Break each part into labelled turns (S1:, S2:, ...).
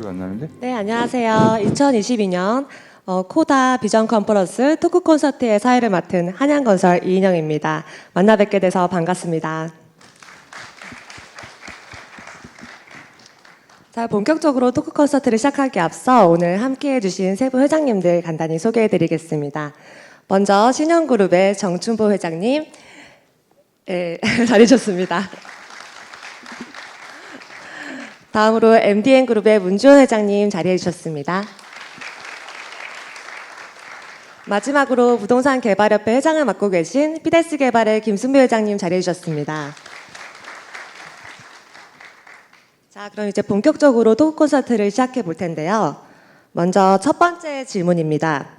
S1: 소리가 안 나는데?
S2: 네, 안녕하세요. 2022년 코다 비전 컨퍼런스 토크 콘서트의 사회를 맡은 한양건설 이인영입니다. 만나 뵙게 돼서 반갑습니다. 자, 본격적으로 토크 콘서트를 시작하기에 앞서 오늘 함께해 주신 세 분 회장님들 간단히 소개해 드리겠습니다. 먼저 신영그룹의 정춘보 회장님 잘해주셨습니다. 다음으로 MDN그룹의 문주원 회장님 자리해 주셨습니다. 마지막으로 부동산 개발협회 회장을 맡고 계신 피데스 개발의 김순배 회장님 자리해 주셨습니다. 자, 그럼 이제 본격적으로 토크 콘서트를 시작해 볼 텐데요. 먼저 첫 번째 질문입니다.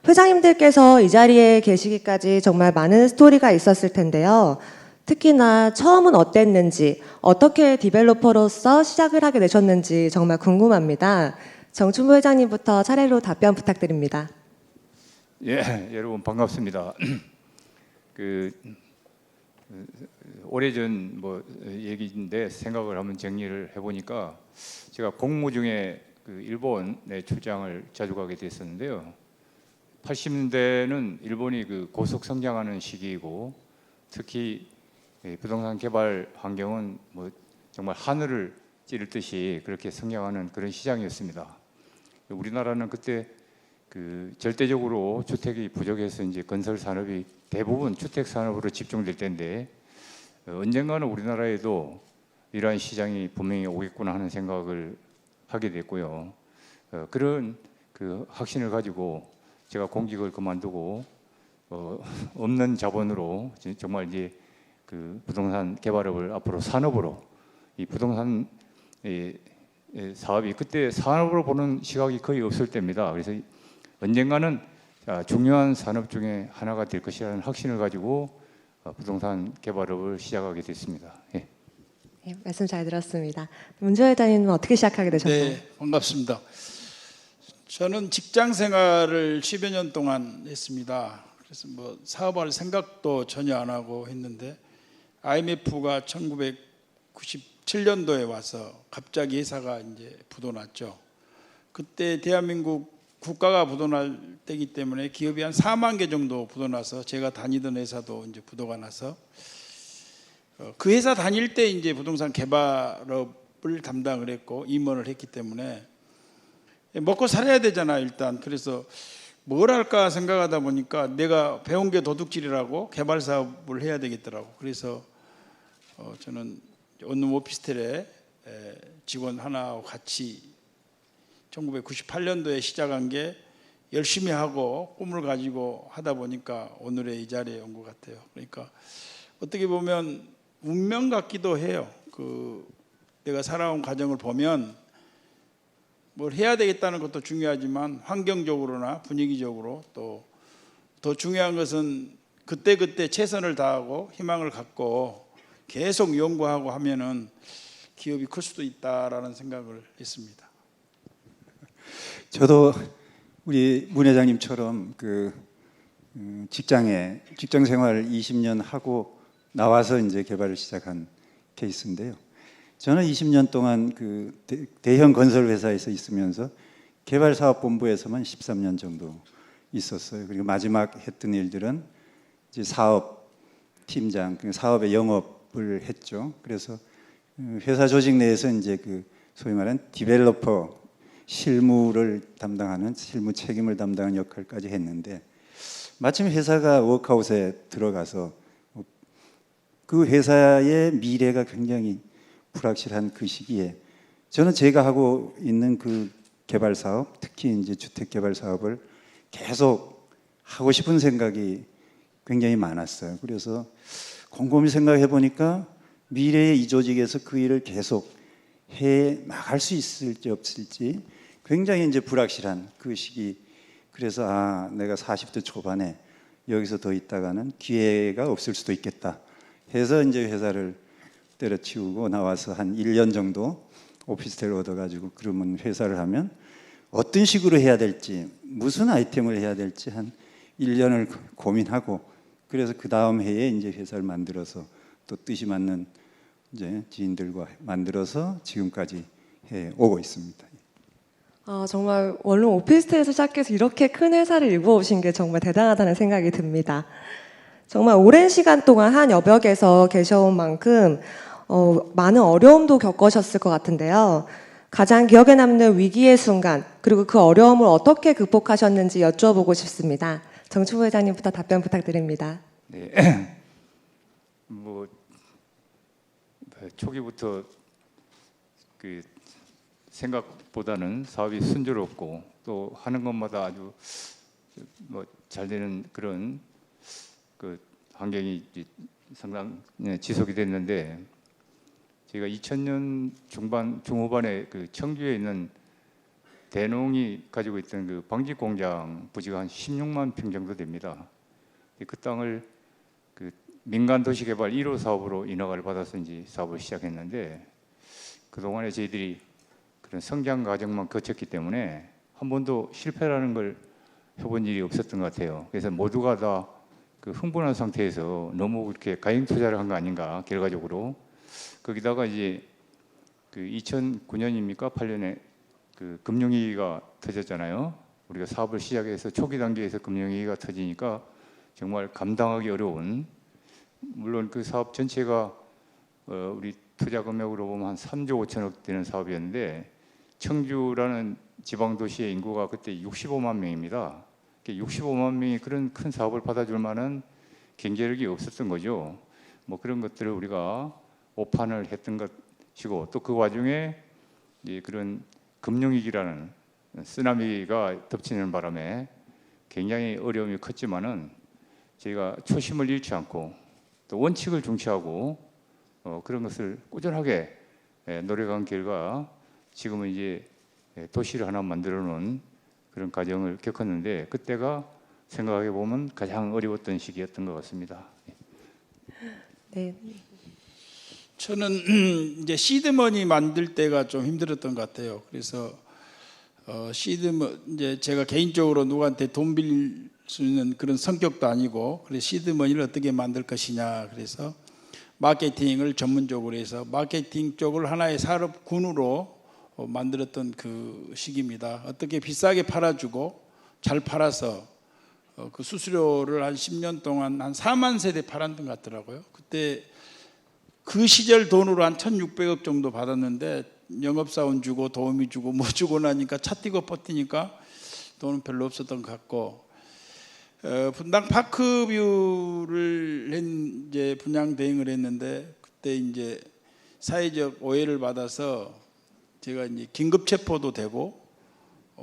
S2: 회장님들께서 이 자리에 계시기까지 정말 많은 스토리가 있었을 텐데요. 특히나 처음은 어땠는지, 어떻게 디벨로퍼로서 시작을 하게 되셨는지 정말 궁금합니다. 정춘보 회장님부터 차례로 답변 부탁드립니다.
S1: 예, 여러분 반갑습니다. 오래전 얘기인데 생각을 한번 정리를 해보니까 제가 공무 중에 일본에 출장을 자주 가게 됐었는데요. 80년대는 일본이 고속 성장하는 시기이고 특히 부동산 개발 환경은 정말 하늘을 찌를 듯이 그렇게 성장하는 그런 시장이었습니다. 우리나라는 그때 절대적으로 주택이 부족해서 이제 건설 산업이 대부분 주택 산업으로 집중될 때인데 언젠가는 우리나라에도 이러한 시장이 분명히 오겠구나 하는 생각을 하게 됐고요. 그런 확신을 가지고 제가 공직을 그만두고 없는 자본으로 정말 이제 부동산 개발업을 앞으로 산업으로 이 부동산 사업이 그때 산업으로 보는 시각이 거의 없을 때입니다. 그래서 언젠가는 중요한 산업 중에 하나가 될 것이라는 확신을 가지고 부동산 개발업을 시작하게 됐습니다. 예.
S2: 네, 말씀 잘 들었습니다. 문주원 회장님은 어떻게 시작하게 되셨나요?
S3: 네, 반갑습니다. 저는 직장 생활을 10여 년 동안 했습니다. 그래서 사업할 생각도 전혀 안 하고 했는데 IMF가 1997년도에 와서 갑자기 회사가 이제 부도났죠. 그때 대한민국 국가가 부도날 때이기 때문에 기업이 한 4만 개 정도 부도나서 제가 다니던 회사도 이제 부도가 나서 그 회사 다닐 때 이제 부동산 개발업을 담당을 했고 임원을 했기 때문에 먹고 살아야 되잖아 일단. 그래서 뭘 할까 생각하다 보니까 내가 배운 게 도둑질이라고 개발 사업을 해야 되겠더라고. 그래서 저는 원룸 오피스텔에 직원 하나하고 같이 1998년도에 시작한 게 열심히 하고 꿈을 가지고 하다 보니까 오늘의 이 자리에 온 것 같아요. 그러니까 어떻게 보면 운명 같기도 해요. 내가 살아온 과정을 보면 뭘 해야 되겠다는 것도 중요하지만 환경적으로나 분위기적으로 또 더 중요한 것은 그때그때 최선을 다하고 희망을 갖고 계속 연구하고 하면은 기업이 클 수도 있다라는 생각을 했습니다.
S4: 저도 우리 문 회장님처럼 직장 생활 20년 하고 나와서 이제 개발을 시작한 케이스인데요. 저는 20년 동안 대형 건설 회사에서 있으면서 개발사업본부에서만 13년 정도 있었어요. 그리고 마지막 했던 일들은 이제 사업 팀장, 사업의 영업을 했죠. 그래서 회사 조직 내에서 이제 소위 말하는 디벨로퍼 실무를 담당하는 실무 책임을 담당하는 역할까지 했는데 마침 회사가 워크아웃에 들어가서 그 회사의 미래가 굉장히 불확실한 그 시기에 저는 제가 하고 있는 개발 사업, 특히 이제 주택 개발 사업을 계속 하고 싶은 생각이 굉장히 많았어요. 그래서 곰곰이 생각해 보니까 미래의 이 조직에서 그 일을 계속 해 나갈 수 있을지 없을지 굉장히 이제 불확실한 그 시기. 그래서 내가 40대 초반에 여기서 더 있다가는 기회가 없을 수도 있겠다 해서 이제 회사를 때려치우고 나와서 한 1년 정도 오피스텔을 얻어가지고 그러면 회사를 하면 어떤 식으로 해야 될지 무슨 아이템을 해야 될지 한 1년을 고민하고 그래서 그 다음 해에 이제 회사를 만들어서 또 뜻이 맞는 이제 지인들과 만들어서 지금까지 해 오고 있습니다.
S2: 정말 원룸 오피스텔에서 시작해서 이렇게 큰 회사를 일궈오신 게 정말 대단하다는 생각이 듭니다. 정말 오랜 시간 동안 한 여백에서 계셔온 만큼 많은 어려움도 겪으셨을 것 같은데요. 가장 기억에 남는 위기의 순간, 그리고 그 어려움을 어떻게 극복하셨는지 여쭈어보고 싶습니다. 정충호 회장님부터 답변 부탁드립니다.
S1: 네. 뭐 초기부터 그 생각보다는 사업이 순조롭고 또 하는 것마다 아주 뭐 잘 되는 그런 그 환경이 상당 지속이 됐는데, 제가 2000년 중후반에 그 청주에 있는 대농이 가지고 있던 그 방직 공장 부지가 한 16만 평 정도 됩니다. 그 땅을 그 민간 도시개발 1호 사업으로 인허가를 받아서 이제 사업을 시작했는데, 그 동안에 저희들이 그런 성장 과정만 거쳤기 때문에 한 번도 실패라는 걸 해본 일이 없었던 것 같아요. 그래서 모두가 다 그 흥분한 상태에서 너무 그렇게 가행 투자를 한 거 아닌가, 결과적으로. 거기다가 이제 그 2009년입니까? 8년에 그 금융위기가 터졌잖아요. 우리가 사업을 시작해서 초기 단계에서 금융위기가 터지니까 정말 감당하기 어려운, 물론 그 사업 전체가 우리 투자 금액으로 보면 한 3조 5천억 되는 사업이었는데, 청주라는 지방 도시의 인구가 그때 65만 명입니다. 65만 명이 그런 큰 사업을 받아줄 만한 경제력이 없었던 거죠. 뭐 그런 것들을 우리가 오판을 했던 것이고, 또 그 와중에 이제 그런 금융위기라는 쓰나미가 덮치는 바람에 굉장히 어려움이 컸지만은 저희가 초심을 잃지 않고 또 원칙을 중시하고 그런 것을 꾸준하게 노력한 결과 지금은 이제 도시를 하나 만들어 놓은 그런 과정을 겪었는데, 그때가 생각해 보면 가장 어려웠던 시기였던 것 같습니다.
S2: 네.
S3: 저는 이제 시드머니 만들 때가 좀 힘들었던 것 같아요. 그래서 이제 제가 개인적으로 누구한테 돈 빌릴 수 있는 그런 성격도 아니고, 그래서 시드머니를 어떻게 만들 것이냐, 그래서 마케팅을 전문적으로 해서 마케팅 쪽을 하나의 산업군으로 만들었던 그 시기입니다. 어떻게 비싸게 팔아주고 잘 팔아서 그 수수료를 한 10년 동안 한 4만 세대 팔았던 것 같더라고요. 그때 그 시절 돈으로 한 1,600억 정도 받았는데, 영업사원 주고 도우미 주고 뭐 주고 나니까 차 뛰고 버티니까 돈은 별로 없었던 것 같고, 분당 파크뷰를 이제 분양 대행을 했는데, 그때 이제 사회적 오해를 받아서 제가 이제 긴급 체포도 되고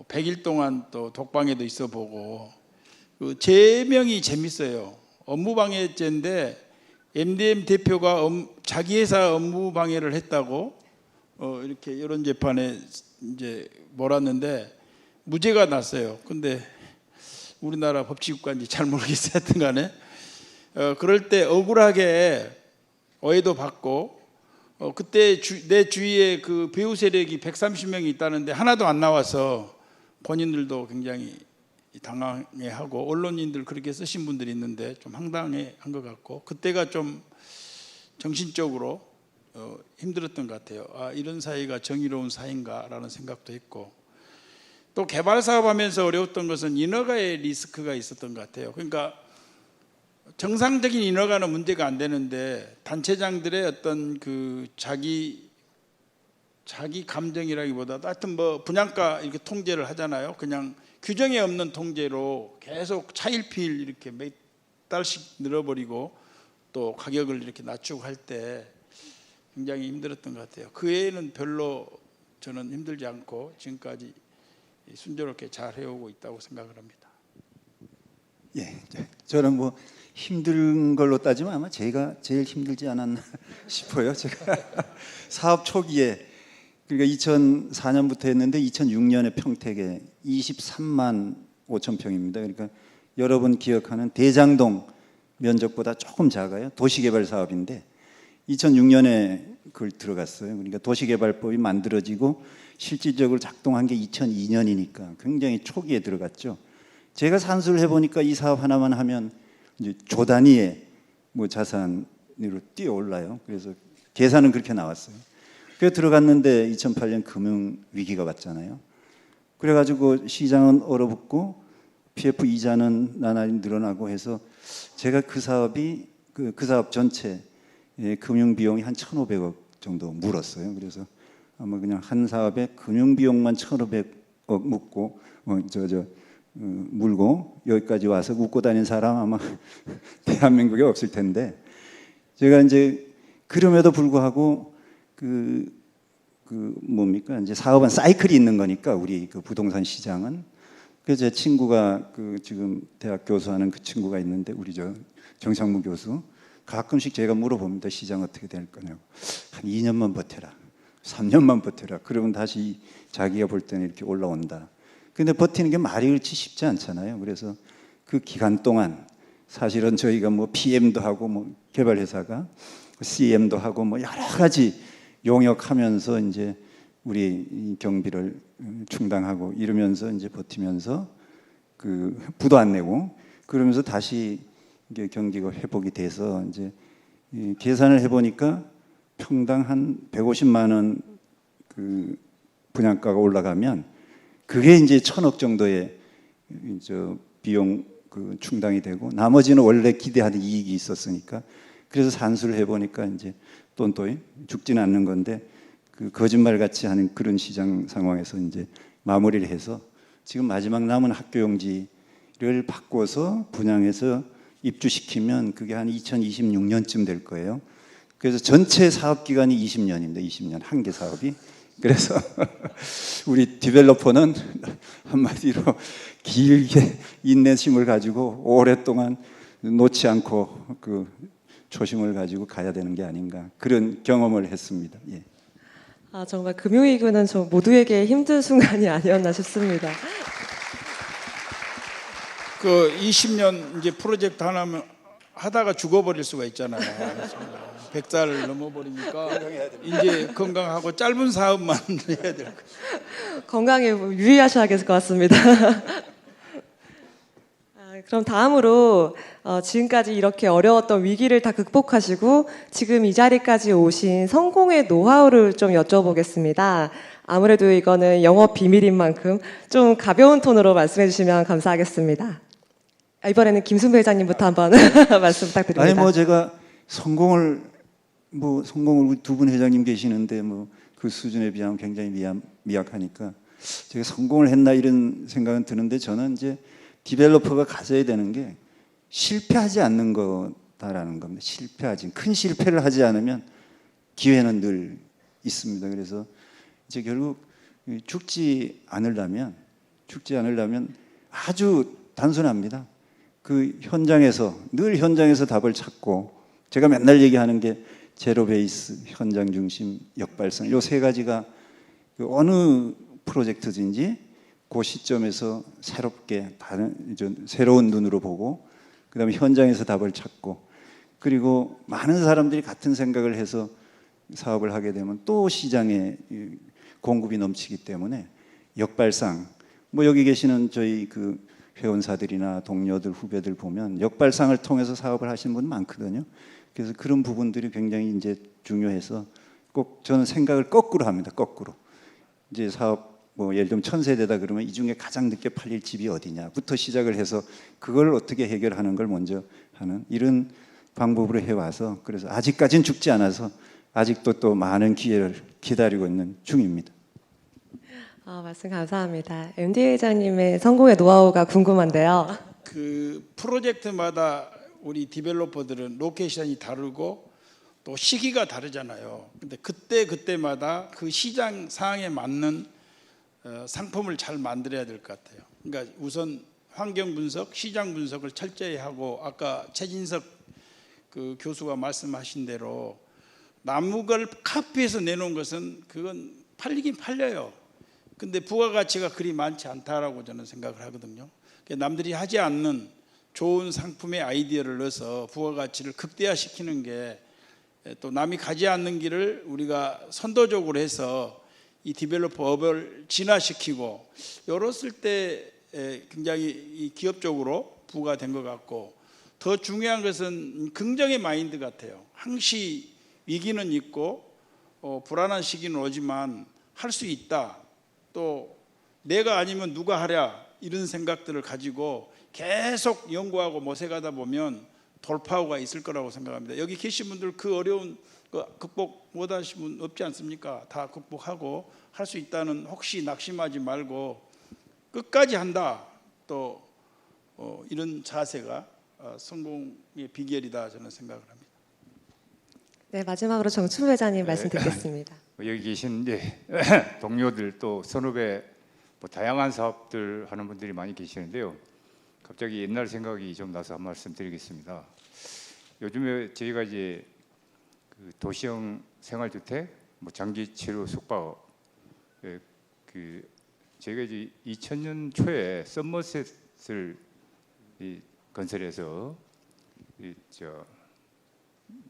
S3: 100일 동안 또 독방에도 있어 보고, 그 제명이 재밌어요. 업무방해죄인데 MDM 대표가 자기 회사 업무방해를 했다고 이렇게 여론 재판에 이제 몰았는데 무죄가 났어요. 근데 우리나라 법치국가인지 잘 모르겠어요. 하여튼 간에 그럴 때 억울하게 오해도 받고, 그때 내 주위에 그 배우 세력이 130명이 있다는데 하나도 안 나와서 본인들도 굉장히 당황해하고, 언론인들 그렇게 쓰신 분들이 있는데 좀 황당해한 것 같고, 그때가 좀 정신적으로 힘들었던 것 같아요. 아, 이런 사회가 정의로운 사회인가라는 생각도 했고, 또 개발 사업하면서 어려웠던 것은 인허가의 리스크가 있었던 것 같아요. 그러니까 정상적인 인허가는 문제가 안 되는데, 단체장들의 어떤 그 자기 감정이라기보다도 하여튼 뭐 분양가 이렇게 통제를 하잖아요. 그냥 규정에 없는 통제로 계속 차일피일 이렇게 몇 달씩 늘어버리고 또 가격을 이렇게 낮추고 할 때 굉장히 힘들었던 것 같아요. 그 외에는 별로 저는 힘들지 않고 지금까지 순조롭게 잘 해오고 있다고 생각을 합니다.
S4: 예, 저는 뭐 힘든 걸로 따지면 아마 제가 제일 힘들지 않았나 싶어요. 제가 사업 초기에, 그러니까 2004년부터 했는데 2006년에 평택에 23만 5천 평입니다. 그러니까 여러분 기억하는 대장동 면적보다 조금 작아요. 도시개발 사업인데 2006년에 그걸 들어갔어요. 그러니까 도시개발법이 만들어지고 실질적으로 작동한 게 2002년이니까 굉장히 초기에 들어갔죠. 제가 산수를 해보니까 이 사업 하나만 하면 이제 조 단위의 뭐 자산으로 뛰어올라요. 그래서 계산은 그렇게 나왔어요. 그래서 들어갔는데 2008년 금융 위기가 왔잖아요. 그래가지고 시장은 얼어붙고 PF 이자는 나날이 늘어나고 해서 제가 그 사업이 그 사업 전체 금융 비용이 한 1,500억 정도 물었어요. 그래서 아마 그냥 한 사업에 금융 비용만 1,500억 묻고 물고 여기까지 와서 웃고 다닌 사람 아마 대한민국에 없을 텐데 제가 이제 그럼에도 불구하고 뭡니까 이제 사업은 사이클이 있는 거니까 우리 그 부동산 시장은 그래서 제 친구가 지금 대학 교수하는 그 친구가 있는데 우리 정창무 교수 가끔씩 제가 물어봅니다. 시장 어떻게 될 거냐고. 한 2년만 버텨라. 3년만 버텨라. 그러면 다시 자기가 볼 때는 이렇게 올라온다. 근데 버티는 게 말이 그렇지 쉽지 않잖아요. 그래서 그 기간 동안 사실은 저희가 뭐 PM도 하고 뭐 개발회사가 CM도 하고 뭐 여러 가지 용역하면서 이제 우리 이 경비를 충당하고 이러면서 이제 버티면서 그 부도 안 내고 그러면서 다시 이게 경기가 회복이 돼서 이제 계산을 해보니까 평당 한 150만 원 그 분양가가 올라가면 그게 이제 1,000억 정도의 비용 그 충당이 되고 나머지는 원래 기대하는 이익이 있었으니까 그래서 산수를 해보니까 이제 똔똔이 죽지는 않는 건데 그 거짓말 같이 하는 그런 시장 상황에서 이제 마무리를 해서 지금 마지막 남은 학교용지를 바꿔서 분양해서 입주시키면 그게 한 2026년쯤 될 거예요. 그래서 전체 사업 기간이 20년입니다. 20년 한 개 사업이. 그래서 우리 디벨로퍼는 한마디로 길게 인내심을 가지고 오랫동안 놓지 않고 그 초심을 가지고 가야 되는 게 아닌가 그런 경험을 했습니다. 예.
S2: 아, 정말 금융위기는 저 모두에게 힘든 순간이 아니었나 싶습니다.
S3: 그 20년 이제 프로젝트 하나면 하다가 죽어버릴 수가 있잖아요. 100살 넘어버리니까 이제 건강하고 짧은 사업만 해야 될 거예요.
S2: 건강에 유의하셔야 될 것 같습니다. 그럼 다음으로 지금까지 이렇게 어려웠던 위기를 다 극복하시고 지금 이 자리까지 오신 성공의 노하우를 좀 여쭤보겠습니다. 아무래도 이거는 영업 비밀인 만큼 좀 가벼운 톤으로 말씀해 주시면 감사하겠습니다. 이번에는 김순배 회장님부터 한번 말씀 부탁드립니다.
S4: 아니 뭐 제가 성공을 우리 두 분 회장님 계시는데 뭐 그 수준에 비하면 굉장히 미약하니까 제가 성공을 했나 이런 생각은 드는데 저는 이제 디벨로퍼가 가져야 되는 게 실패하지 않는 거다라는 겁니다. 큰 실패를 하지 않으면 기회는 늘 있습니다. 그래서 이제 결국 죽지 않으려면 아주 단순합니다. 그 늘 현장에서 답을 찾고 제가 맨날 얘기하는 게 제로 베이스, 현장 중심, 역발상 요 세 가지가 어느 프로젝트든지 그 시점에서 새롭게 새로운 눈으로 보고 그다음에 현장에서 답을 찾고 그리고 많은 사람들이 같은 생각을 해서 사업을 하게 되면 또 시장에 공급이 넘치기 때문에 역발상 뭐 여기 계시는 저희 그 회원사들이나 동료들 후배들 보면 역발상을 통해서 사업을 하시는 분 많거든요. 그래서 그런 부분들이 굉장히 이제 중요해서 꼭 저는 생각을 거꾸로 합니다. 거꾸로 이제 사업 뭐 예를 들면 1,000세대다 그러면 이 중에 가장 늦게 팔릴 집이 어디냐부터 시작을 해서 그걸 어떻게 해결하는 걸 먼저 하는 이런 방법으로 해와서 그래서 아직까지는 죽지 않아서 아직도 또 많은 기회를 기다리고 있는 중입니다.
S2: 말씀 감사합니다. MD 회장님의 성공의 노하우가 궁금한데요.
S3: 그 프로젝트마다 우리 디벨로퍼들은 로케이션이 다르고 또 시기가 다르잖아요. 근데 그때마다 그 시장 상황에 맞는 상품을 잘 만들어야 될 것 같아요. 그러니까 우선 환경 분석, 시장 분석을 철저히 하고 아까 최진석 그 교수가 말씀하신 대로 남을 카피해서 내놓은 것은 그건 팔리긴 팔려요. 근데 부가가치가 그리 많지 않다라고 저는 생각을 하거든요. 남들이 하지 않는 좋은 상품의 아이디어를 넣어서 부가가치를 극대화시키는 게 또 남이 가지 않는 길을 우리가 선도적으로 해서 이 디벨로퍼 업을 진화시키고 이랬을 때 굉장히 이 기업적으로 부과된 것 같고 더 중요한 것은 긍정의 마인드 같아요. 항시 위기는 있고 불안한 시기는 오지만 할 수 있다. 또 내가 아니면 누가 하랴 이런 생각들을 가지고 계속 연구하고 모색하다 보면 돌파구가 있을 거라고 생각합니다. 여기 계신 분들 그 어려운 거 극복 못하신 분 없지 않습니까? 다 극복하고 할 수 있다는 혹시 낙심하지 말고 끝까지 한다. 또 이런 자세가 성공의 비결이다 저는 생각을 합니다.
S2: 네, 마지막으로 정춘 회장님 말씀 듣겠습니다.
S1: 여기 계신 동료들 또 선후배 뭐 다양한 사업들 하는 분들이 많이 계시는데요. 갑자기 옛날 생각이 좀 나서 한 말씀 드리겠습니다. 요즘에 저희가 이제 그 도시형 생활주택, 뭐 장기 치료 숙박, 저희가 이제 2000년 초에 썸머셋을 건설해서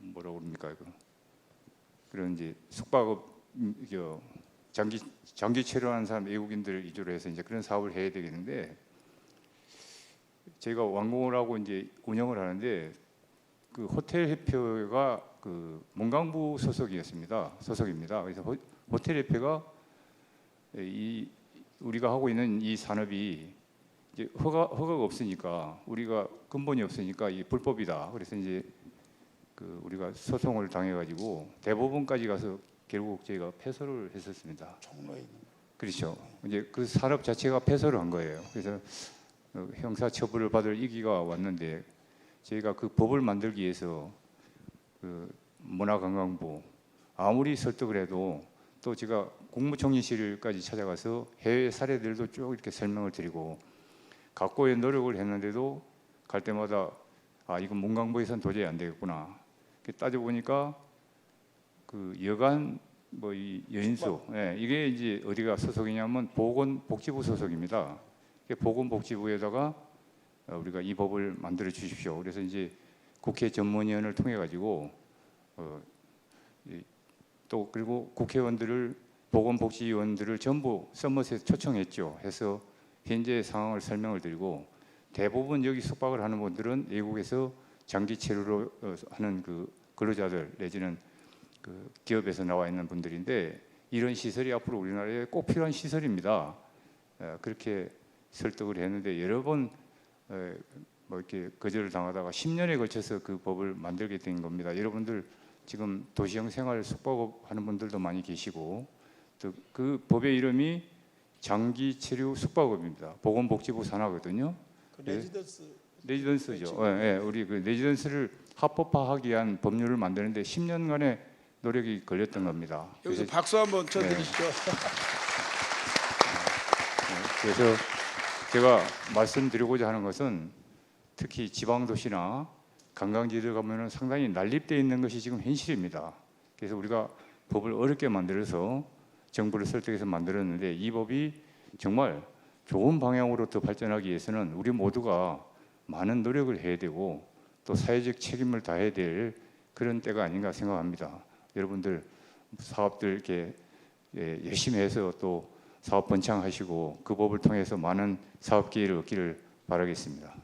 S1: 뭐라고 그럽니까 이거 그런 이제 숙박업 장기 체류하는 사람 외국인들 위주로 해서 이제 그런 사업을 해야 되겠는데 저희가 완공을 하고 이제 운영을 하는데 그 호텔 협회가 그 문광부 소속입니다. 그래서 호텔 협회가 이 우리가 하고 있는 이 산업이 이제 허가가 없으니까 우리가 근본이 없으니까 이 불법이다. 그래서 이제 그 우리가 소송을 당해가지고 대법원까지 가서 결국 저희가 패소를 했었습니다.
S3: 종로에 있는
S1: 그렇죠. 이제 그 산업 자체가 패소를 한 거예요. 그래서 형사 처벌을 받을 위기가 왔는데 저희가 그 법을 만들기 위해서 그 문화관광부 아무리 설득을 해도 또 제가 국무총리실까지 찾아가서 해외 사례들도 쭉 이렇게 설명을 드리고 각고의 노력을 했는데도 갈 때마다 이건 문광부에서는 도저히 안 되겠구나. 따져보니까 그 여간 뭐 이 여인수 이게 이제 어디가 소속이냐면 보건복지부 소속입니다. 보건복지부에다가 우리가 이 법을 만들어 주십시오. 그래서 이제 국회 전문위원을 통해 가지고 또 그리고 국회의원들을 보건복지위원들을 전부 썸머셋 초청했죠. 해서 현재 상황을 설명을 드리고 대부분 여기 숙박을 하는 분들은 외국에서 장기 체류로 하는 그 근로자들 내지는 그 기업에서 나와 있는 분들인데 이런 시설이 앞으로 우리나라에 꼭 필요한 시설입니다. 그렇게 설득을 했는데 여러 번 뭐 이렇게 거절을 당하다가 10년에 걸쳐서 그 법을 만들게 된 겁니다. 여러분들 지금 도시형 생활 숙박업 하는 분들도 많이 계시고 또 그 법의 이름이 장기 체류 숙박업입니다. 보건복지부 산하거든요.
S3: 그
S1: 레지던스죠. 우리 그 레지던스를 합법화하기 위한 법률을 만드는데 10년간의 노력이 걸렸던 겁니다.
S3: 여기서 박수 한번 쳐드리시죠.
S1: 그래서 제가 말씀드리고자 하는 것은 특히 지방 도시나 관광지들 가면은 상당히 난립되어 있는 것이 지금 현실입니다. 그래서 우리가 법을 어렵게 만들어서 정부를 설득해서 만들었는데 이 법이 정말 좋은 방향으로 더 발전하기 위해서는 우리 모두가 많은 노력을 해야 되고 또 사회적 책임을 다해야 될 그런 때가 아닌가 생각합니다. 여러분들 사업들 이렇게 열심히 해서 또 사업 번창하시고 그 법을 통해서 많은 사업 기회를 얻기를 바라겠습니다.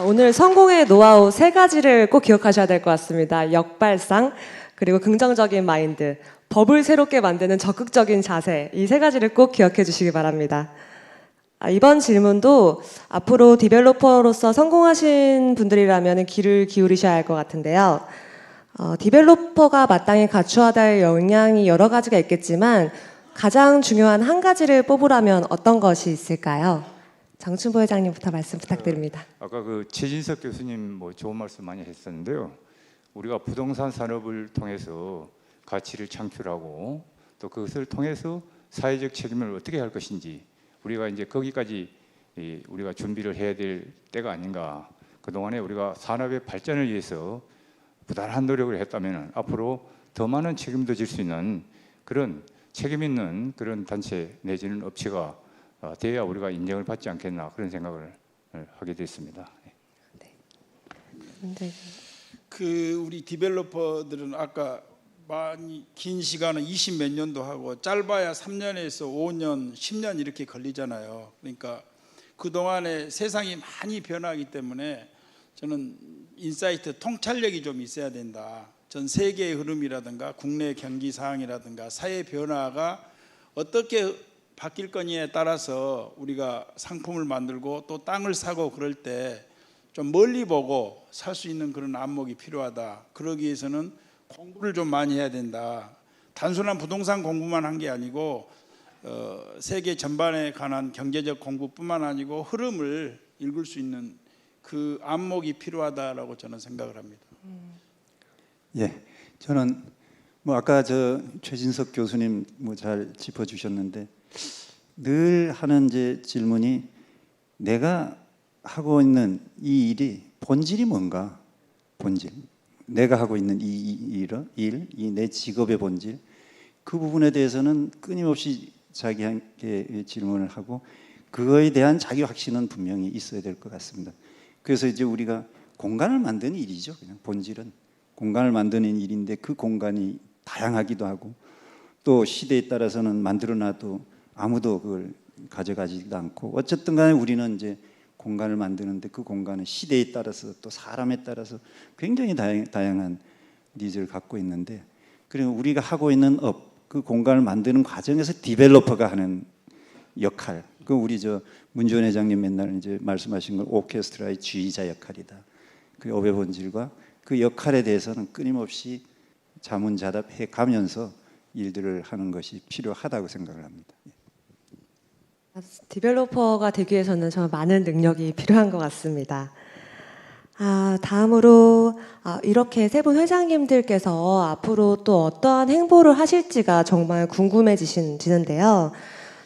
S2: 오늘 성공의 노하우 3가지를 꼭 기억하셔야 될 것 같습니다. 역발상, 그리고 긍정적인 마인드, 법을 새롭게 만드는 적극적인 자세, 이 3가지를 꼭 기억해 주시기 바랍니다. 이번 질문도 앞으로 디벨로퍼로서 성공하신 분들이라면 귀를 기울이셔야 할 것 같은데요. 디벨로퍼가 마땅히 갖추어야 할 역량이 여러 가지가 있겠지만 가장 중요한 한 가지를 뽑으라면 어떤 것이 있을까요? 정춘보 회장님부터 말씀 부탁드립니다.
S1: 아까 그 최진석 교수님 뭐 좋은 말씀 많이 했었는데요. 우리가 부동산 산업을 통해서 가치를 창출하고 또 그것을 통해서 사회적 책임을 어떻게 할 것인지 우리가 이제 거기까지 우리가 준비를 해야 될 때가 아닌가. 그동안에 우리가 산업의 발전을 위해서 부단한 노력을 했다면 앞으로 더 많은 책임도 질 수 있는 그런 책임 있는 그런 단체 내지는 업체가 돼야 우리가 인정을 받지 않겠나 그런 생각을 하게 됐습니다.
S2: 네.
S3: 그 우리 디벨로퍼들은 아까 많이 긴 시간은 20 몇 년도 하고 짧아야 3년에서 5년, 10년 이렇게 걸리잖아요. 그러니까 그동안에 세상이 많이 변하기 때문에 저는 인사이트 통찰력이 좀 있어야 된다. 전 세계의 흐름이라든가 국내 경기 상황이라든가 사회 변화가 어떻게 바뀔 거냐에 따라서 우리가 상품을 만들고 또 땅을 사고 그럴 때 좀 멀리 보고 살 수 있는 그런 안목이 필요하다. 그러기 위해서는 공부를 좀 많이 해야 된다. 단순한 부동산 공부만 한 게 아니고 세계 전반에 관한 경제적 공부뿐만 아니고 흐름을 읽을 수 있는 그 안목이 필요하다라고 저는 생각을 합니다.
S4: 예, 저는 뭐 아까 저 최진석 교수님 뭐 잘 짚어주셨는데 늘 하는 이제 질문이 내가 하고 있는 이 일이 본질이 뭔가, 본질, 내가 하고 있는 이 내 직업의 본질, 그 부분에 대해서는 끊임없이 자기에게 질문을 하고 그거에 대한 자기 확신은 분명히 있어야 될 것 같습니다. 그래서 이제 우리가 공간을 만드는 일이죠. 그냥 본질은 공간을 만드는 일인데 그 공간이 다양하기도 하고 또 시대에 따라서는 만들어놔도 아무도 그걸 가져가지도 않고 어쨌든 간에 우리는 이제 공간을 만드는데 그 공간은 시대에 따라서 또 사람에 따라서 굉장히 다양한 니즈를 갖고 있는데 그리고 우리가 하고 있는 그 공간을 만드는 과정에서 디벨로퍼가 하는 역할, 그 우리 저 문주원 회장님 맨날 이제 말씀하신 건 오케스트라의 지휘자 역할이다. 그 업의 본질과 그 역할에 대해서는 끊임없이 자문자답해 가면서 일들을 하는 것이 필요하다고 생각을 합니다.
S2: 디벨로퍼가 되기 위해서는 정말 많은 능력이 필요한 것 같습니다. 다음으로 이렇게 세 분 회장님들께서 앞으로 또 어떠한 행보를 하실지가 정말 궁금해지는데요.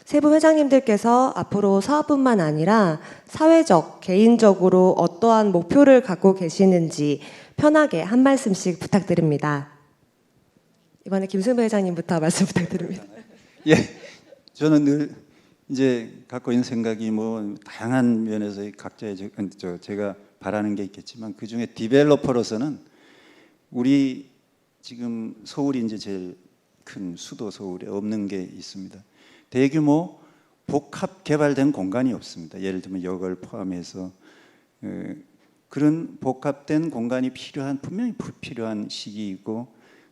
S2: 세 분 회장님들께서 앞으로 사업뿐만 아니라 사회적, 개인적으로 어떠한 목표를 갖고 계시는지 편하게 한 말씀씩 부탁드립니다. 이번에 김승배 회장님부터 말씀 부탁드립니다.
S4: 예, 저는 늘 이제 갖고 있는 생각이 뭐 다양한 면에서 각자의 제가 바라는 게 있겠지만 그 중에 디벨로퍼로서는 우리 지금 서울이 이제 제일 큰 수도 서울에 없는 게 있습니다. 대규모 복합 개발된 공간이 없습니다. 예를 들면 역을 포함해서 그런 복합된 공간이 분명히 필요한 시기이고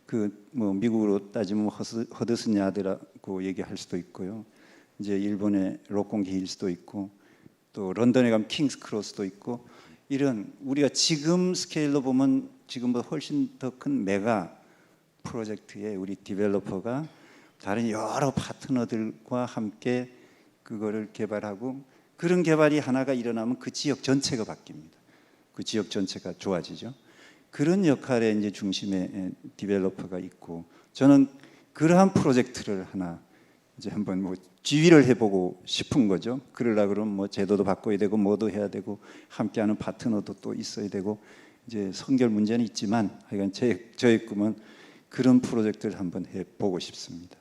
S4: 그 뭐 미국으로 따지면 허드슨 야드라고 얘기할 수도 있고요. 이제 일본의 록공기일 수도 있고 또 런던에 가면 킹스 크로스도 있고 이런 우리가 지금 스케일로 보면 지금보다 훨씬 더 큰 메가 프로젝트에 우리 디벨로퍼가 다른 여러 파트너들과 함께 그거를 개발하고 그런 개발이 하나가 일어나면 그 지역 전체가 바뀝니다. 그 지역 전체가 좋아지죠. 그런 역할에 이제 중심에 디벨로퍼가 있고 저는 그러한 프로젝트를 하나 이제 한번 뭐 지휘를 해보고 싶은 거죠. 그러려 그러면 뭐 제도도 바꿔야 되고 뭐도 해야 되고 함께하는 파트너도 또 있어야 되고 이제 선결 문제는 있지만 하여간 저의 꿈은 그런 프로젝트를 한번 해보고 싶습니다.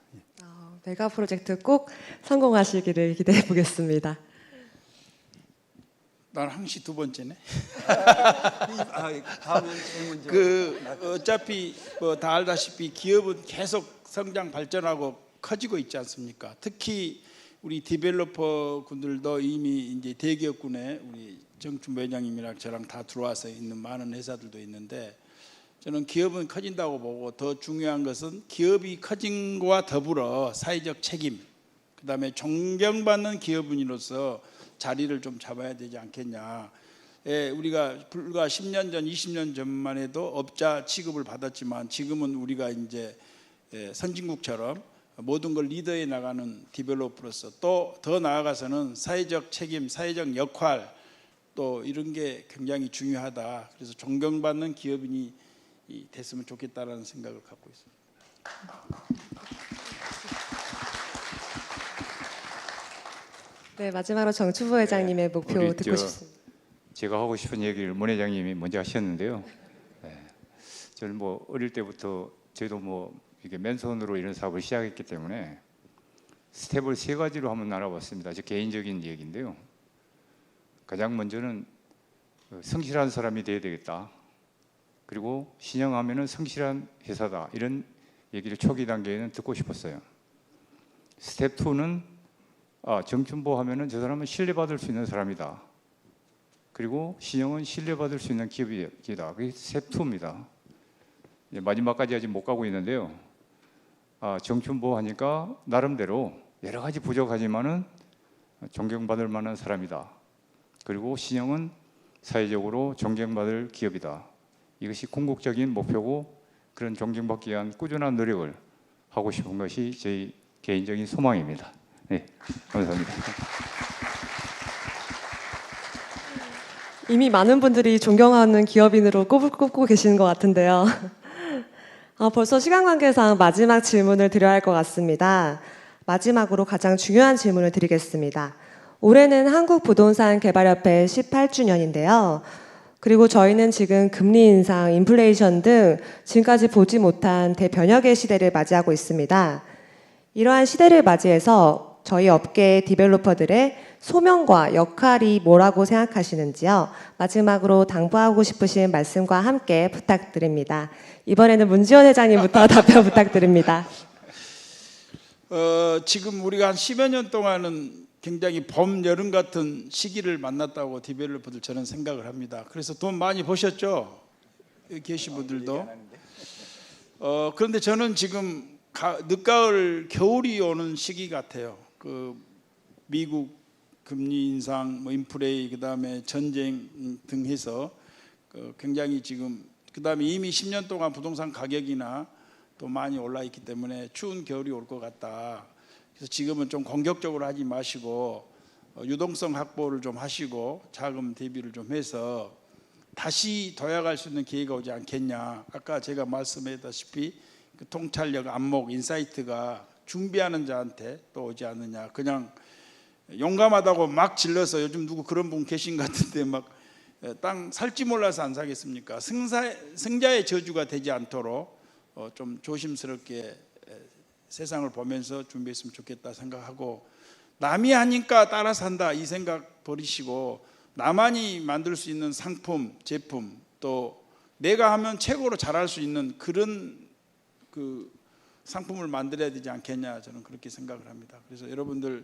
S2: 메가 프로젝트 꼭 성공하시기를 기대해 보겠습니다.
S3: 난 항시 두 번째네.
S4: 다음은 제일 먼저.
S3: 어차피 뭐 다 알다시피 기업은 계속 성장 발전하고 커지고 있지 않습니까? 특히 우리 디벨로퍼 분들도 이미 이제 대기업군에 우리 정춘보 회장님이랑 저랑 다 들어와서 있는 많은 회사들도 있는데 저는 기업은 커진다고 보고 더 중요한 것은 기업이 커진 것과 더불어 사회적 책임, 그다음에 존경받는 기업인으로서 자리를 좀 잡아야 되지 않겠냐. 우리가 불과 10년 전, 20년 전만 해도 업자 취급을 받았지만 지금은 우리가 이제 선진국처럼 모든 걸 리더해 나가는 디벨로퍼로서 또 더 나아가서는 사회적 책임, 사회적 역할 또 이런 게 굉장히 중요하다. 그래서 존경받는 기업인이 됐으면 좋겠다라는 생각을 갖고 있습니다.
S2: 네, 마지막으로 정춘보 회장님의 목표
S1: 우리
S2: 듣고 싶습니다.
S1: 제가 하고 싶은 얘기를 문 회장님이 먼저 하셨는데요. 저는 뭐 어릴 때부터 저도 뭐 이게 맨손으로 이런 사업을 시작했기 때문에 스텝을 세 가지로 한번 나눠봤습니다. 제 개인적인 얘기인데요. 가장 먼저는 성실한 사람이 돼야 되겠다. 그리고 신영하면은 성실한 회사다. 이런 얘기를 초기 단계에는 듣고 싶었어요. 스텝 2는 정춘보 하면은 저 사람은 신뢰받을 수 있는 사람이다. 그리고 신영은 신뢰받을 수 있는 기업이다. 그게 스텝 2입니다. 이제 마지막까지 아직 못 가고 있는데요. 정춘보 하니까 나름대로 여러 가지 부족하지만은 존경받을 만한 사람이다. 그리고 신영은 사회적으로 존경받을 기업이다. 이것이 궁극적인 목표고 그런 존경받기 위한 꾸준한 노력을 하고 싶은 것이 저희 개인적인 소망입니다. 네, 감사합니다.
S2: 이미 많은 분들이 존경하는 기업인으로 꼽고 계시는 것 같은데요. 벌써 시간 관계상 마지막 질문을 드려야 할 것 같습니다. 마지막으로 가장 중요한 질문을 드리겠습니다. 올해는 한국부동산개발협회 18주년인데요. 그리고 저희는 지금 금리 인상, 인플레이션 등 지금까지 보지 못한 대변혁의 시대를 맞이하고 있습니다. 이러한 시대를 맞이해서 저희 업계 디벨로퍼들의 소명과 역할이 뭐라고 생각하시는지요? 마지막으로 당부하고 싶으신 말씀과 함께 부탁드립니다. 이번에는 문지원 회장님부터 답변 부탁드립니다.
S3: 지금 우리가 한 10여 년 동안은 굉장히 봄, 여름 같은 시기를 만났다고 디벨로퍼들 저는 생각을 합니다. 그래서 돈 많이 버셨죠? 여기 계신 분들도. 그런데 저는 지금 늦가을, 겨울이 오는 시기 같아요. 그 미국 금리 인상, 뭐 인플레이, 그다음에 전쟁 등 해서 굉장히 지금, 그다음에 이미 10년 동안 부동산 가격이나 또 많이 올라 있기 때문에 추운 겨울이 올 것 같다. 그래서 지금은 좀 공격적으로 하지 마시고 유동성 확보를 좀 하시고 자금 대비를 좀 해서 다시 도약할 수 있는 기회가 오지 않겠냐. 아까 제가 말씀했다시피 그 통찰력, 안목, 인사이트가 준비하는 자한테 또 오지 않느냐. 그냥 용감하다고 막 질러서, 요즘 누구 그런 분 계신 것 같은데 막 땅 살지 몰라서 안 사겠습니까? 승자의 저주가 되지 않도록 좀 조심스럽게 세상을 보면서 준비했으면 좋겠다 생각하고, 남이 하니까 따라 산다 이 생각 버리시고 나만이 만들 수 있는 상품, 제품, 또 내가 하면 최고로 잘할 수 있는 그런 그 상품을 만들어야 되지 않겠냐, 저는 그렇게 생각을 합니다. 그래서 여러분들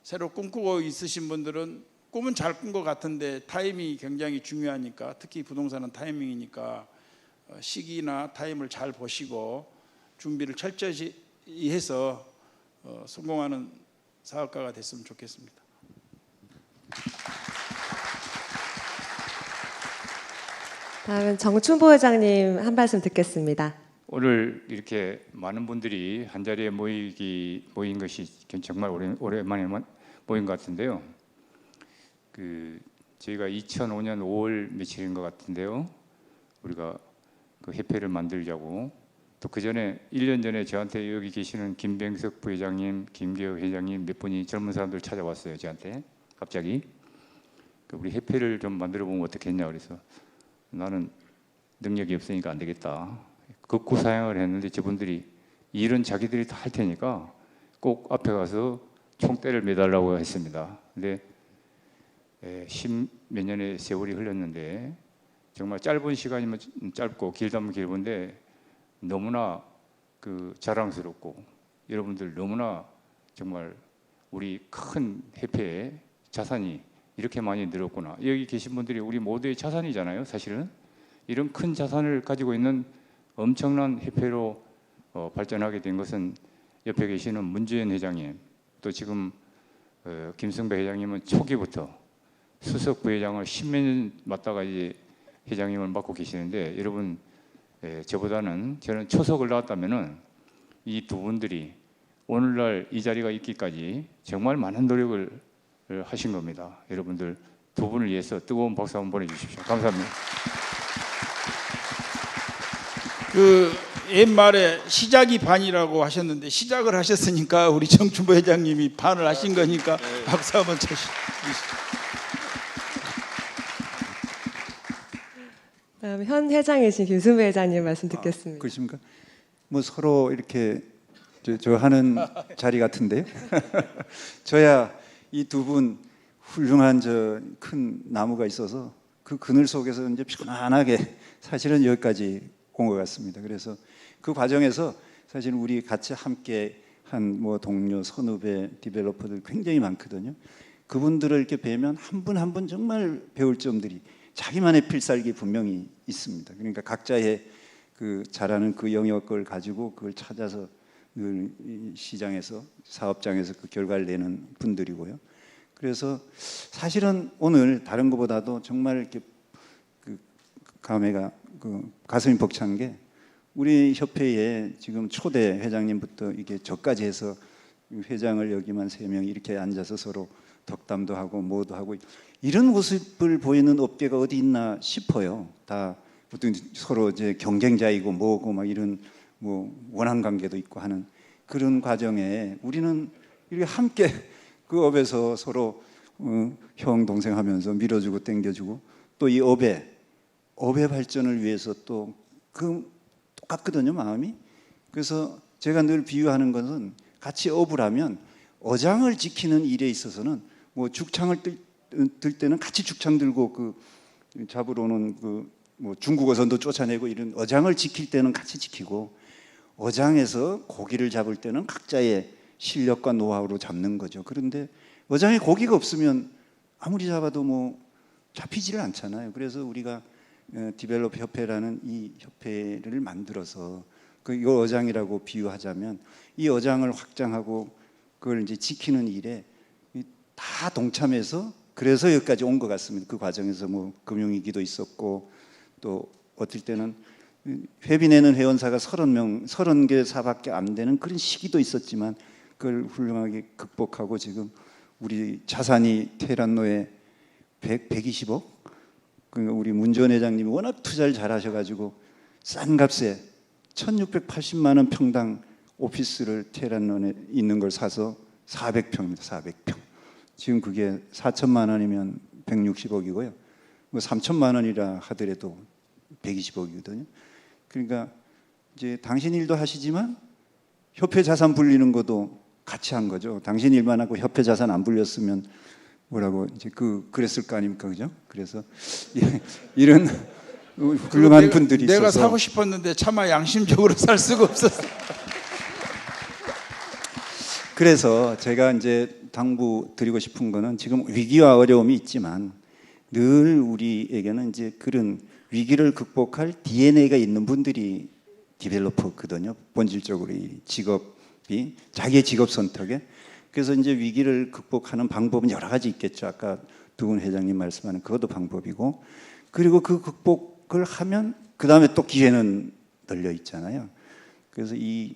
S3: 새로 꿈꾸고 있으신 분들은 꿈은 잘 꾼 것 같은데 타이밍이 굉장히 중요하니까, 특히 부동산은 타이밍이니까 시기나 타임을 잘 보시고 준비를 철저히 해서 성공하는 사업가가 됐으면 좋겠습니다.
S2: 다음은 정춘보 회장님 한 말씀 듣겠습니다.
S1: 오늘 이렇게 많은 분들이 한 자리에 모인 것이 정말 오랜만에 모인 것 같은데요. 저희가 2005년 5월 며칠인 것 같은데요. 우리가 그 협회를 만들자고, 또 그 전에 1년 전에 저한테 여기 계시는 김병석 부회장님, 김기혁 회장님 몇 분이 젊은 사람들 찾아왔어요. 저한테 갑자기 우리 협회를 좀 만들어 보면 어떻겠냐. 그래서 나는 능력이 없으니까 안 되겠다. 극구 사양을 했는데 저분들이 일은 자기들이 다 할 테니까 꼭 앞에 가서 총대를 매달라고 했습니다. 근데 10몇 년의 세월이 흘렀는데 정말 짧은 시간이면 짧고 길다면 길은데 너무나 자랑스럽고, 여러분들 너무나 정말 우리 큰 협회의 자산이 이렇게 많이 늘었구나. 여기 계신 분들이 우리 모두의 자산이잖아요. 사실은 이런 큰 자산을 가지고 있는 엄청난 협회로 발전하게 된 것은 옆에 계시는 문지연 회장님, 또 지금 김승배 회장님은 초기부터 수석 부회장을 10몇 년 맡다가 이제 회장님을 맡고 계시는데, 여러분 저는 초석을 나왔다면은 이 두 분들이 오늘날 이 자리가 있기까지 정말 많은 노력을 하신 겁니다. 여러분들 두 분을 위해서 뜨거운 박수 한번 보내주십시오. 감사합니다.
S3: 옛말에 시작이 반이라고 하셨는데 시작을 하셨으니까 우리 정춘보 회장님이 반을 하신 거니까 박수 한번 쳐주시죠.
S2: 다음 현 회장이신 김승배 회장님 말씀 듣겠습니다.
S4: 그렇습니까? 뭐 서로 이렇게 저 하는 자리 같은데요. 저야 이 두 분 훌륭한 저 큰 나무가 있어서 그 그늘 속에서 이제 편안하게 사실은 여기까지 온 것 같습니다. 그래서 그 과정에서 사실 우리 같이 함께 한 뭐 동료, 선후배, 디벨로퍼들 굉장히 많거든요. 그분들을 이렇게 뵈면 한 분 한 분 정말 배울 점들이 자기만의 필살기 분명히 있습니다. 그러니까 각자의 그 그 잘하는 그 영역을 가지고 그걸 찾아서 늘 이 시장에서 사업장에서 그 결과를 내는 분들이고요. 그래서 사실은 오늘 다른 것보다도 정말 이렇게 그 감회가 그 가슴이 벅찬 게 우리 협회에 지금 초대 회장님부터 이게 저까지 해서 회장을 여기만 3명 이렇게 앉아서 서로 덕담도 하고 뭐도 하고 이런 모습을 보이는 업계가 어디 있나 싶어요. 다 어떤 서로 이제 경쟁자이고 뭐고 막 이런 뭐 원한 관계도 있고 하는 그런 과정에 우리는 이렇게 함께 그 업에서 서로 형 동생 하면서 밀어주고 당겨주고 또 이 업의 발전을 위해서 또 그 똑같거든요, 마음이. 그래서 제가 늘 비유하는 것은 같이 업을 하면 어장을 지키는 일에 있어서는 뭐 죽창을 들 때는 같이 죽창 들고 그 잡으러 오는 그 뭐 중국어 선도 쫓아내고 이런 어장을 지킬 때는 같이 지키고 어장에서 고기를 잡을 때는 각자의 실력과 노하우로 잡는 거죠. 그런데 어장에 고기가 없으면 아무리 잡아도 뭐 잡히지를 않잖아요. 그래서 우리가 디벨롭 협회라는 이 협회를 만들어서 그 이 어장이라고 비유하자면 이 어장을 확장하고 그걸 이제 지키는 일에 다 동참해서 그래서 여기까지 온 것 같습니다. 그 과정에서 뭐 금융위기도 있었고 또 어떨 때는 회비 내는 회원사가 30개 사밖에 안 되는 그런 시기도 있었지만 그걸 훌륭하게 극복하고 지금 우리 자산이 테란노에 120억? 그러니까 우리 문전 회장님이 워낙 투자를 잘하셔가지고 싼 값에 1680만 원 평당 오피스를 테란노에 있는 걸 사서 400평입니다. 400평. 지금 그게 4천만 원이면 160억이고요. 뭐 3천만 원이라 하더라도 120억이거든요. 그러니까 이제 당신 일도 하시지만 협회 자산 불리는 것도 같이 한 거죠. 당신 일만 하고 협회 자산 안 불렸으면 뭐라고 이제 그랬을 거 아닙니까, 그죠? 그래서 이런 훌륭한 분들이
S3: 내가
S4: 있어서
S3: 사고 싶었는데 차마 양심적으로 살 수가 없었어.
S4: 그래서 제가 이제 당부드리고 싶은 거는 지금 위기와 어려움이 있지만 늘 우리에게는 이제 그런 위기를 극복할 DNA가 있는 분들이 디벨로퍼거든요. 본질적으로 이 직업이 자기의 직업 선택에. 그래서 이제 위기를 극복하는 방법은 여러 가지 있겠죠. 아까 두분 회장님 말씀하는 그것도 방법이고 그리고 그 극복을 하면 그 다음에 또 기회는 널려 있잖아요. 그래서 이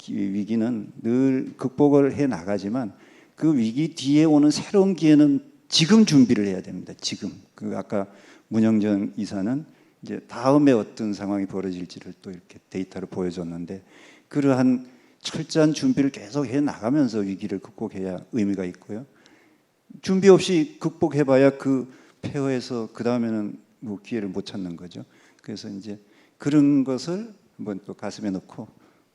S4: 위기는 늘 극복을 해 나가지만 그 위기 뒤에 오는 새로운 기회는 지금 준비를 해야 됩니다. 지금. 그 아까 문영전 이사는 이제 다음에 어떤 상황이 벌어질지를 또 이렇게 데이터로 보여줬는데 그러한 철저한 준비를 계속 해 나가면서 위기를 극복해야 의미가 있고요. 준비 없이 극복해봐야 그 폐허에서 그 다음에는 뭐 기회를 못 찾는 거죠. 그래서 이제 그런 것을 한번 또 가슴에 넣고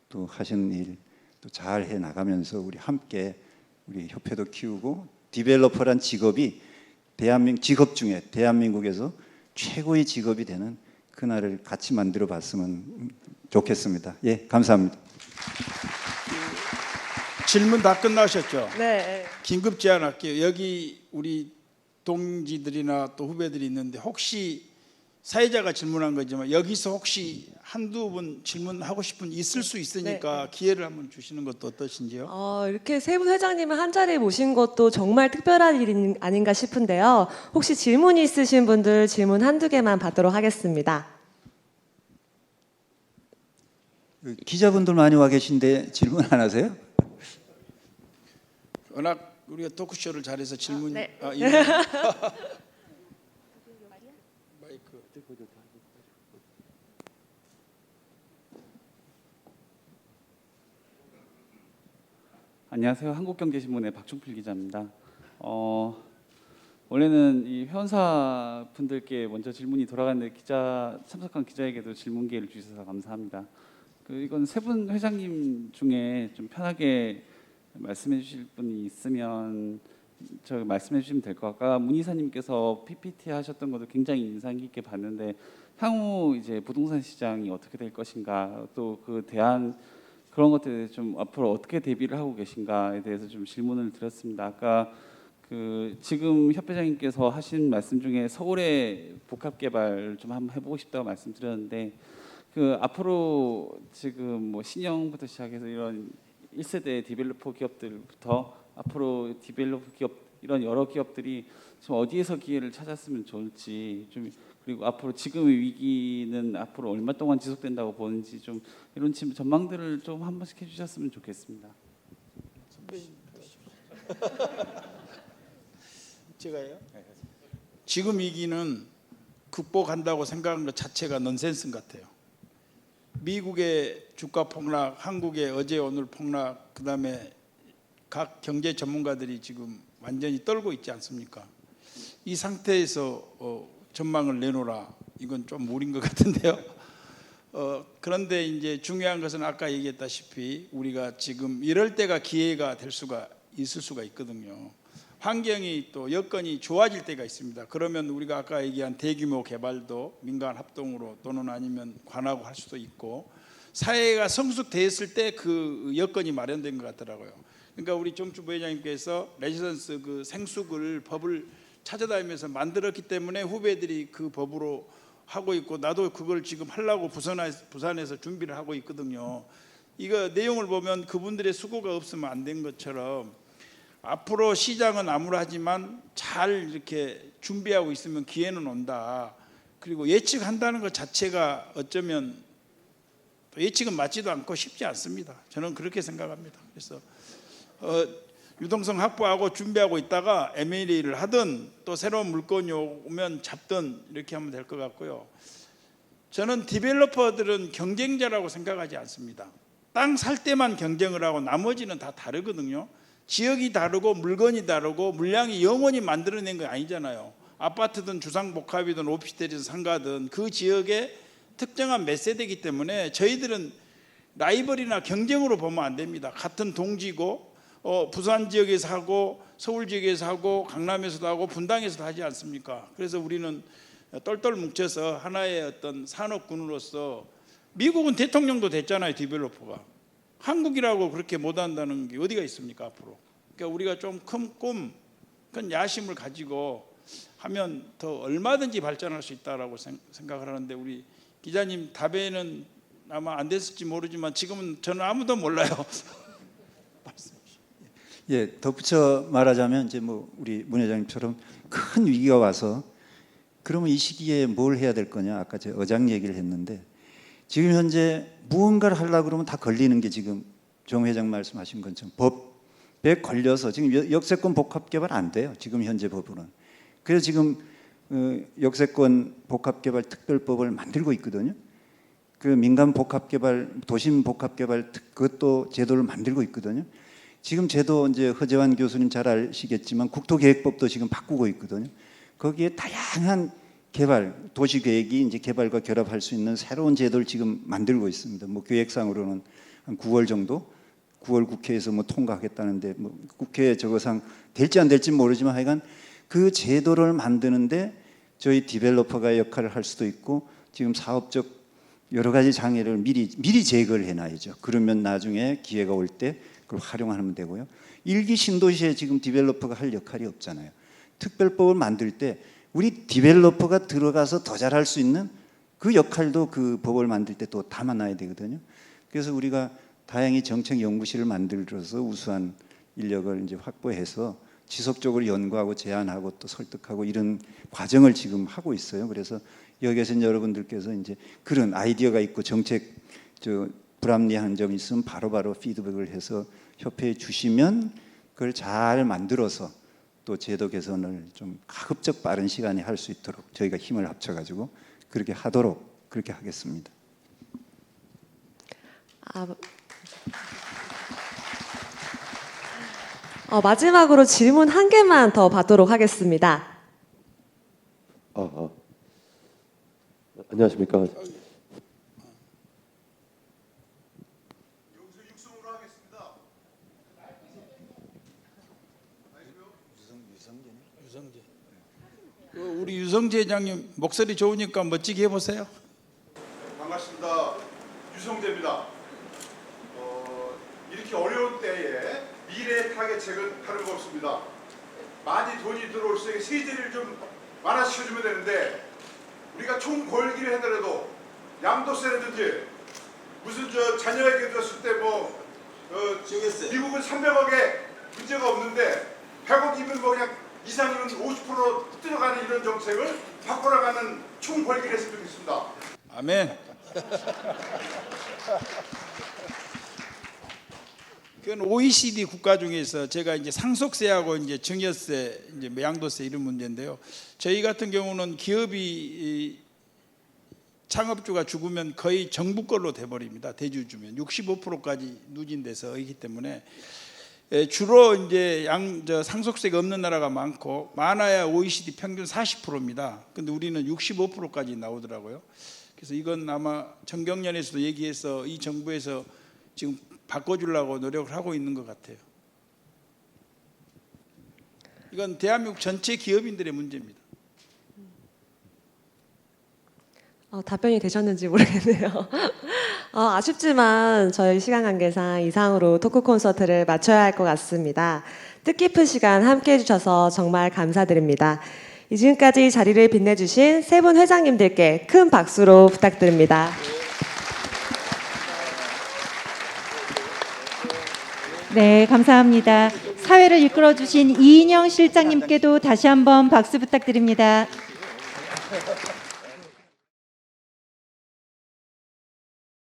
S4: 또 하시는 일 또 잘 해 나가면서 우리 함께 우리 협회도 키우고 디벨로퍼란 직업이 직업 중에 대한민국에서 최고의 직업이 되는 그날을 같이 만들어 봤으면 좋겠습니다. 예, 감사합니다.
S3: 질문 다 끝나셨죠?
S2: 네.
S3: 긴급 제안할게요. 여기 우리 동지들이나 또 후배들이 있는데 혹시 사회자가 질문한 거지만 여기서 혹시 한두 분 질문하고 싶은 있을 수 있으니까 기회를 한번 주시는 것도 어떠신지요?
S2: 이렇게 세 분 회장님을 한 자리에 모신 것도 정말 특별한 일이 아닌가 싶은데요. 혹시 질문이 있으신 분들 질문 한두 개만 받도록 하겠습니다.
S4: 기자분들 많이 와 계신데 질문 안 하세요?
S3: 워낙 우리가 토크쇼를 잘해서 질문이
S2: 네.
S3: 예. 마이크.
S5: 안녕하세요. 한국경제신문의 박충필 기자입니다. 원래는 이 회원사 분들께 먼저 질문이 돌아갔는데 참석한 기자에게도 질문 기회를 주셔서 감사합니다. 이건 세 분 회장님 중에 좀 편하게 말씀해 주실 분이 있으면 저 말씀해 주시면 될 것 같아요. 문 이사님께서 PPT 하셨던 것도 굉장히 인상 깊게 봤는데 향후 이제 부동산 시장이 어떻게 될 것인가 또 그 대안 그런 것들에 좀 앞으로 어떻게 대비를 하고 계신가에 대해서 좀 질문을 드렸습니다. 아까 지금 협회장님께서 하신 말씀 중에 서울의 복합 개발 좀 한번 해보고 싶다고 말씀드렸는데 그 앞으로 지금 뭐 신형부터 시작해서 이런 1세대 디벨로퍼 기업들부터 앞으로 디벨로퍼 기업 이런 여러 기업들이 좀 어디에서 기회를 찾았으면 좋을지 좀 그리고 앞으로 지금의 위기는 앞으로 얼마 동안 지속된다고 보는지 좀 이런 전망들을 좀 한 번씩 해주셨으면 좋겠습니다.
S3: 제가요? 지금 위기는 극복한다고 생각하는 것 자체가 넌센스 같아요. 미국의 주가 폭락, 한국의 어제 오늘 폭락, 그다음에 각 경제 전문가들이 지금 완전히 떨고 있지 않습니까? 이 상태에서 전망을 내놓으라, 이건 좀 무리인 것 같은데요. 그런데 이제 중요한 것은 아까 얘기했다시피 우리가 지금 이럴 때가 기회가 될 수가 있을 수가 있거든요. 환경이 또 여건이 좋아질 때가 있습니다. 그러면 우리가 아까 얘기한 대규모 개발도 민간 합동으로 또는 아니면 관하고 할 수도 있고, 사회가 성숙됐을 때 그 여건이 마련된 것 같더라고요. 그러니까 우리 정주 부회장님께서 레지던스 그 생수를 법을 찾아다니면서 만들었기 때문에 후배들이 그 법으로 하고 있고, 나도 그걸 지금 하려고 부산에서 준비를 하고 있거든요. 이거 내용을 보면 그분들의 수고가 없으면 안 된 것처럼 앞으로 시장은 암울하지만 잘 이렇게 준비하고 있으면 기회는 온다. 그리고 예측한다는 것 자체가 어쩌면 예측은 맞지도 않고 쉽지 않습니다. 저는 그렇게 생각합니다. 그래서 유동성 확보하고 준비하고 있다가 M&A를 하든 또 새로운 물건이 오면 잡든 이렇게 하면 될 것 같고요. 저는 디벨로퍼들은 경쟁자라고 생각하지 않습니다. 땅 살 때만 경쟁을 하고 나머지는 다 다르거든요. 지역이 다르고 물건이 다르고 물량이 영원히 만들어낸 거 아니잖아요. 아파트든 주상복합이든 오피스텔이든 상가든 그 지역의 특정한 몇 세대이기 때문에 저희들은 라이벌이나 경쟁으로 보면 안 됩니다. 같은 동지고 부산 지역에서 하고 서울 지역에서 하고 강남에서도 하고 분당에서도 하지 않습니까? 그래서 우리는 똘똘 뭉쳐서 하나의 어떤 산업군으로서, 미국은 대통령도 됐잖아요, 디벨로퍼가. 한국이라고 그렇게 못한다는 게 어디가 있습니까 앞으로? 그러니까 우리가 좀 큰 야심을 가지고 하면 더 얼마든지 발전할 수 있다라고 생각을 하는데, 우리 기자님 답에는 아마 안 됐을지 모르지만 지금은 저는 아무도 몰라요.
S4: 예, 덧붙여 말하자면 이제 뭐 우리 문 회장님처럼 큰 위기가 와서 그러면 이 시기에 뭘 해야 될 거냐? 아까 제가 어장 얘기를 했는데, 지금 현재 무언가를 하려고 그러면 다 걸리는 게 지금 정 회장 말씀하신 것처럼 법에 걸려서 지금 역세권 복합 개발 안 돼요. 지금 현재 법으로는. 그래서 지금 역세권 복합 개발 특별법을 만들고 있거든요. 그 민간 복합 개발, 도심 복합 개발 그것도 제도를 만들고 있거든요. 지금 제도 이제 허재환 교수님 잘 아시겠지만 국토계획법도 지금 바꾸고 있거든요. 거기에 다양한 개발, 도시계획이 이제 개발과 결합할 수 있는 새로운 제도를 지금 만들고 있습니다. 뭐 계획상으로는 한 9월 정도, 9월 국회에서 뭐 통과하겠다는데, 뭐 국회 저거상 될지 안 될지 모르지만 하여간 그 제도를 만드는데 저희 디벨로퍼가 역할을 할 수도 있고, 지금 사업적 여러 가지 장애를 미리 제거를 해놔야죠. 그러면 나중에 기회가 올 때 그걸 활용하면 되고요. 일기 신도시에 지금 디벨로퍼가 할 역할이 없잖아요. 특별법을 만들 때 우리 디벨로퍼가 들어가서 더 잘할 수 있는 그 역할도 그 법을 만들 때 또 담아놔야 되거든요. 그래서 우리가 다행히 정책연구실을 만들어서 우수한 인력을 이제 확보해서 지속적으로 연구하고 제안하고 또 설득하고 이런 과정을 지금 하고 있어요. 그래서 여기 계신 여러분들께서 이제 그런 아이디어가 있고 정책 불합리한 점이 있으면 바로바로 피드백을 해서 협회에 주시면 그걸 잘 만들어서 또 제도 개선을 좀 가급적 빠른 시간에 할 수 있도록 저희가 힘을 합쳐가지고 그렇게 하도록 그렇게 하겠습니다.
S2: 마지막으로 질문 한 개만 더 받도록 하겠습니다.
S6: 안녕하십니까.
S3: 우리 유성재 회장님 목소리 좋으니까 멋지게 해보세요.
S7: 반갑습니다. 유성재입니다. 이렇게 어려운 때에 미래의 타겟책은 다른 거 없습니다. 많이 돈이 들어올 수 있게 세제를 좀 완화시켜주면 되는데, 우리가 총 벌기를 하더라도 양도세라든지 무슨 저 자녀에게 줬을 때 뭐 미국은 300억에 문제가 없는데 100억이면 뭐 그냥 이상이면 50% 들어가는 이런 정책을 바꿔나가는 총궐기를 했으면 좋겠습니다.
S3: 아멘. 그건 OECD 국가 중에서 제가 이제 상속세하고 이제 증여세, 이제 양도세 이런 문제인데요. 저희 같은 경우는 기업이 창업주가 죽으면 거의 정부 걸로 돼버립니다. 대주주면 65%까지 누진돼서 있기 때문에 주로 이제 상속세가 없는 나라가 많고 많아야 OECD 평균 40%입니다. 근데 우리는 65%까지 나오더라고요. 그래서 이건 아마 정경련에서도 얘기해서 이 정부에서 지금 바꿔주려고 노력을 하고 있는 것 같아요. 이건 대한민국 전체 기업인들의 문제입니다.
S2: 답변이 되셨는지 모르겠네요. 아쉽지만 저희 시간 관계상 이상으로 토크 콘서트를 마쳐야 할 것 같습니다. 뜻깊은 시간 함께해 주셔서 정말 감사드립니다. 지금까지 자리를 빛내주신 세 분 회장님들께 큰 박수로 부탁드립니다.
S6: 네, 감사합니다. 사회를 이끌어주신 이인영 실장님께도 다시 한번 박수 부탁드립니다.